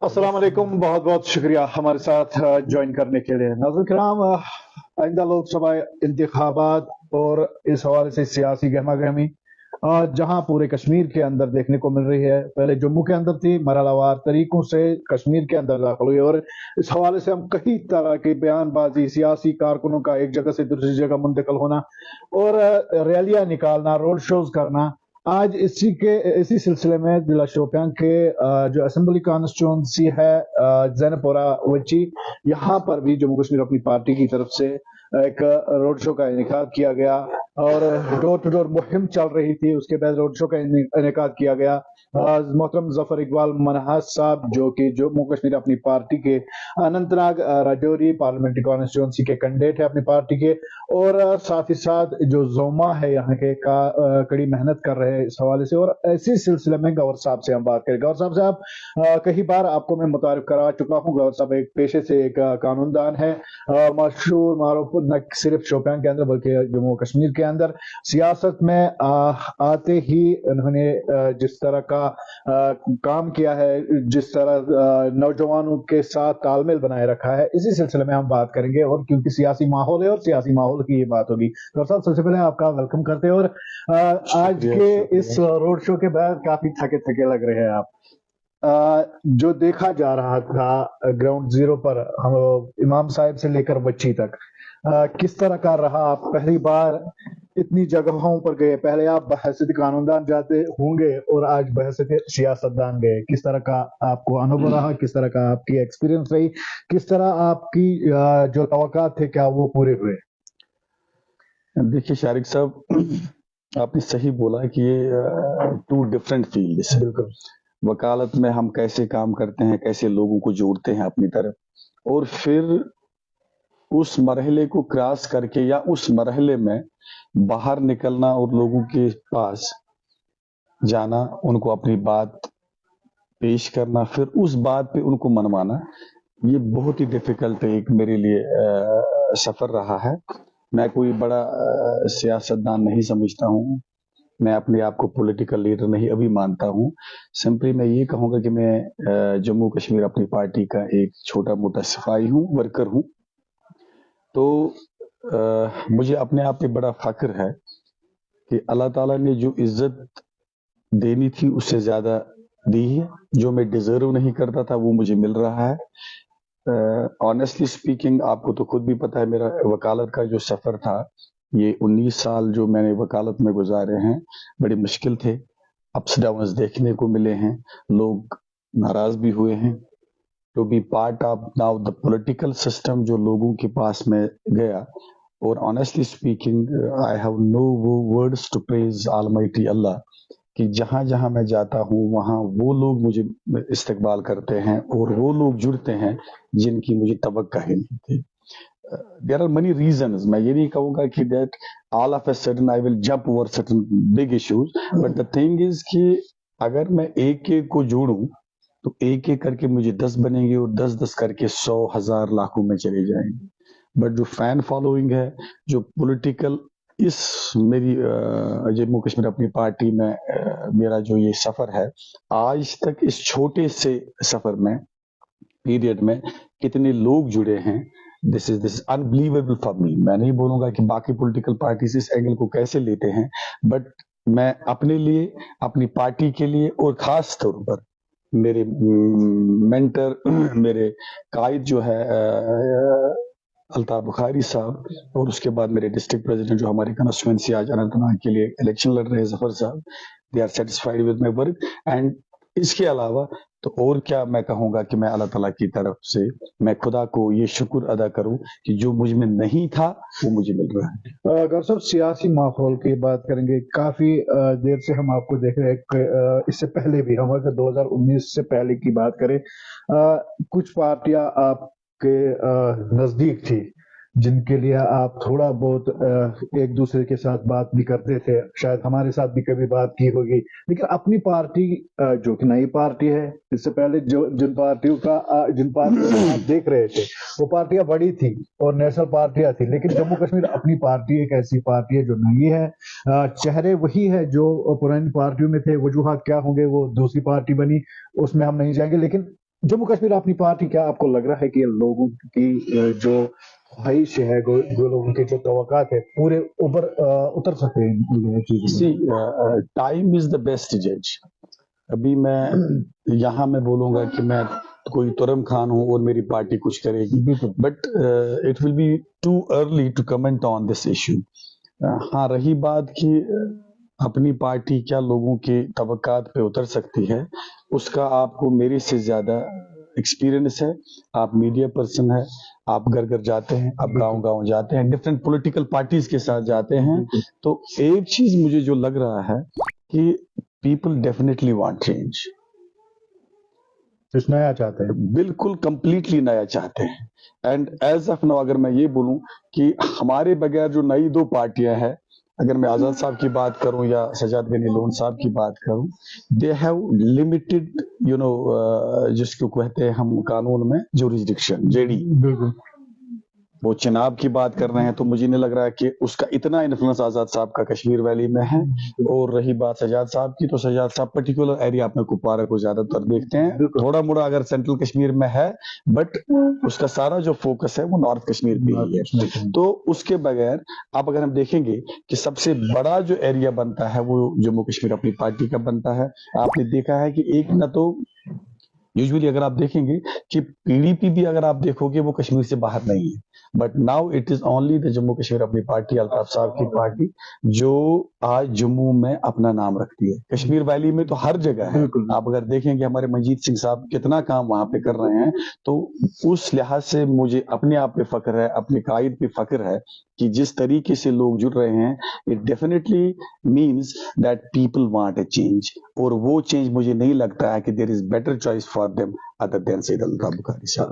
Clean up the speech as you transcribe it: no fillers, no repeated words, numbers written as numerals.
अस्सलाम वालेकुम, बहुत बहुत शुक्रिया हमारे साथ ज्वाइन करने के लिए। नाज़रीन किराम, आइंदा लोकसभा इंतखाबात और इस हवाले से सियासी गहमा गहमी जहां पूरे कश्मीर के अंदर देखने को मिल रही है। पहले जम्मू के अंदर थी, मरहलावार तरीकों से कश्मीर के अंदर दाखिल हुई और इस हवाले से हम कई तरह की बयानबाजी, सियासी कारकुनों का एक जगह से दूसरी जगह मुंतकिल होना और रैलियां निकालना, रोड शोज करना। आज इसी सिलसिले में जिला शोपियां के जो असेंबली कॉन्स्टिट्यूंसी है जैनपुरा वची, यहाँ पर भी जम्मू कश्मीर अपनी पार्टी की तरफ से एक रोड शो का इनेकाद किया गया और डोर टू डोर मुहिम चल रही थी। उसके बाद रोड शो का इनेकाद किया गया। मोहतरम जफर इकबाल मनहास साहब, जो कि जम्मू कश्मीर अपनी पार्टी के अनंतनाग राजौरी पार्लियामेंट्री कॉन्स्टिट्यूंसी के कैंडिडेट है अपनी पार्टी के, और साथ ही साथ जो जोमा है यहाँ के कड़ी मेहनत कर रहे हैं इस हवाले से। और इसी सिलसिले में गौर साहब से हम बात करें। गौर साहब कई बार आपको मैं मुतारिफ करा चुका हूँ। गौर साहब एक पेशे से एक कानूनदान है, मशहूर मारूफ न सिर्फ शोपियां के अंदर बल्कि जम्मू कश्मीर के अंदर। सियासत में आते ही उन्होंने जिस तरह का काम किया है, जिस तरह नौजवानों के साथ तालमेल बनाए रखा है, इसी सिलसिले में हम बात करेंगे। और क्योंकि सियासी माहौल है और सियासी माहौल की ये बात होगी। डॉक्टर साहब, सबसे पहले आपका वेलकम करते हैं। और आज के इस रोड शो के बाद काफी थके थके लग रहे हैं आप। जो देखा जा रहा था ग्राउंड जीरो पर, हम इमाम साहिब से लेकर बच्ची तक, किस तरह का रहा? आप पहली बार इतनी जगहों पर गए, पहले आप बहसीत कानूनदान जाते होंगे और आज बहसीत सियासतदान गए। किस तरह का आपको अनुभव रहा? किस तरह का आपकी एक्सपीरियंस रही? किस तरह आपकी जो तवक्कात थे, क्या वो पूरे हुए? देखिए शारिक साहब, आपने सही बोला कि ये टू डिफरेंट फील्ड्स है। बिल्कुल। वकालत में हम कैसे काम करते हैं, कैसे लोगों को जोड़ते हैं अपनी तरफ, और फिर उस मरहले को क्रॉस करके या उस मरहले में बाहर निकलना और लोगों के पास जाना, उनको अपनी बात पेश करना, फिर उस बात पे उनको मनवाना, ये बहुत ही डिफिकल्ट एक मेरे लिए सफर रहा है। मैं कोई बड़ा सियासतदान नहीं समझता हूँ, मैं अपने आप को पॉलिटिकल लीडर नहीं अभी मानता हूँ। सिंपली मैं ये कहूँगा कि मैं जम्मू कश्मीर अपनी पार्टी का एक छोटा मोटा सिपाही हूँ, वर्कर हूँ। तो मुझे अपने आप पे बड़ा फख्र है कि अल्लाह ताला ने जो इज्जत देनी थी उससे ज्यादा दी है। जो मैं डिजर्व नहीं करता था वो मुझे मिल रहा है। ऑनेस्टली स्पीकिंग, आपको तो खुद भी पता है, मेरा वकालत का जो सफर था, ये 19 साल जो मैंने वकालत में गुजारे हैं, बड़ी मुश्किल थे। अप्स डाउन्स देखने को मिले हैं, लोग नाराज भी हुए हैं। To be part of now the political system, जो लोगों के पास में गया, और honestly speaking I have no words to praise almighty Allah, कि जहां जहां मैं जाता हूं वहां वो लोग मुझे इस्तकबाल करते हैं और वो लोग जुड़ते हैं जिनकी मुझे तवक्का ही नहीं थी। There are many reasons. मैं ये नहीं कहूंगा कि that all of a sudden I will jump over certain big issues, but the thing is कि अगर मैं एक एक को जोड़ूं तो एक एक करके मुझे 10 बनेंगे और 10-10 करके 100, 1000, लाखों में चले जाएंगे। बट जो फैन फॉलोइंग है, जो पॉलिटिकल इस मेरी जम्मू कश्मीर अपनी पार्टी में मेरा जो ये सफर है, आज तक इस छोटे से सफर में पीरियड में कितने लोग जुड़े हैं, this is unbelievable for me. मैं नहीं बोलूंगा कि बाकी पॉलिटिकल पार्टीज इस एंगल को कैसे लेते हैं, बट मैं अपने लिए, अपनी पार्टी के लिए, और खास तौर पर मेरे मेंटर, मेरे कायद जो है अल्ताफ बुखारी साहब, और उसके बाद मेरे डिस्ट्रिक्ट प्रेसिडेंट जो हमारी कॉन्स्टिट्यूएंसी आज अनंतनाग के लिए इलेक्शन लड़ रहे हैं, जफर साहब, they are satisfied with my work. And इसके अलावा तो और क्या मैं कहूंगा कि मैं अल्लाह ताला की तरफ से मैं खुदा को ये शुक्र अदा करूं कि जो मुझ में नहीं था वो मुझे मिल रहा है। गौर साहब, सियासी माहौल की बात करेंगे। काफी देर से हम आपको देख रहे हैं, इससे पहले भी, हम अगर 2019 से पहले की बात करें, कुछ पार्टियां आपके नजदीक थी, जिनके लिए आप थोड़ा बहुत एक दूसरे के साथ बात भी करते थे। शायद हमारे साथ भी कभी बात की होगी। लेकिन अपनी पार्टी, जो कि नई पार्टी है, इससे पहले जिन पार्टियों को आप देख रहे थे, वो पार्टियां बड़ी थी और नेशनल पार्टियां थी। लेकिन जम्मू कश्मीर अपनी पार्टी एक ऐसी पार्टी है जो नई है। चेहरे वही है जो पुरानी पार्टियों में थे। वजूहात क्या होंगे, वो दूसरी पार्टी बनी, उसमें हम नहीं जाएंगे। लेकिन जम्मू कश्मीर अपनी पार्टी, क्या आपको लग रहा है कि लोगों की जो ख्वाहिश है, जो लोगों की जो तवक्कात है, पूरे ऊपर उतर सकते हैं इन चीजों सी में? टाइम इज द बेस्ट जज. अभी मैं यहाँ मैं बोलूंगा कि मैं कोई तुरम खान हूँ और मेरी पार्टी कुछ करेगी, बिल्कुल। But it will be too early to comment on this issue. हाँ, रही बात कि अपनी पार्टी क्या लोगों की तवक्कात पे उतर सकती है, उसका आपको मेरे से ज्यादा एक्सपीरियंस है. आप मीडिया पर्सन है, आप घर घर जाते हैं, आप गांव गांव जाते हैं, डिफरेंट पॉलिटिकल पार्टीज के साथ जाते हैं. बिल्कुल। तो एक चीज मुझे जो लग रहा है कि पीपल डेफिनेटली वांट चेंज. कुछ नया चाहते हैं। बिल्कुल कंप्लीटली नया चाहते हैं. एंड एज ऑफ नाउ अगर मैं ये बोलूं कि हमारे बगैर जो नई दो पार्टियां हैं, अगर मैं आजाद साहब की बात करूं या सजाद गनी लोन साहब की बात करूं, दे हैव लिमिटेड जिसको कहते हैं हम कानून में जुरिस्डिक्शन, जेडी. बिल्कुल। वो चुनाव की बात कर रहे हैं तो मुझे नहीं लग रहा है कि उसका इतना इन्फ्लुएंस आजाद साहब का कश्मीर वैली में है. और रही बात सजाद साहब की, तो सजाद साहब पर्टिकुलर एरिया अपने कुपवारा को ज्यादातर देखते हैं, थोड़ा मोड़ा अगर सेंट्रल कश्मीर में है, बट उसका सारा जो फोकस है वो नॉर्थ कश्मीर पे ही है. तो उसके बगैर आप अगर हम देखेंगे कि सबसे बड़ा जो एरिया बनता है वो जम्मू कश्मीर अपनी पार्टी का बनता है. आपने देखा है कि एक न तो यूजुअली अगर आप देखेंगे कि पीडीपी भी अगर आप देखोगे वो कश्मीर से बाहर नहीं है, but now it is only the Jammu Kashmir अपनी पार्टी, अल्ताफ साहब की पार्टी, जो आज जम्मू में अपना नाम रखती है. कश्मीर वैली में तो हर जगह है. आप अगर देखेंगे हमारे मंजीत सिंह साहब कितना काम वहां पे कर रहे हैं, तो उस लिहाज से मुझे अपने आप पे फख्र है, अपने कायद पे फख्र है कि जिस तरीके से लोग जुड़ रहे हैं, it definitely means that people want a change. और वो चेंज मुझे नहीं लगता है कि there is better choice for them other than Syed Abdul Bukhari साहब.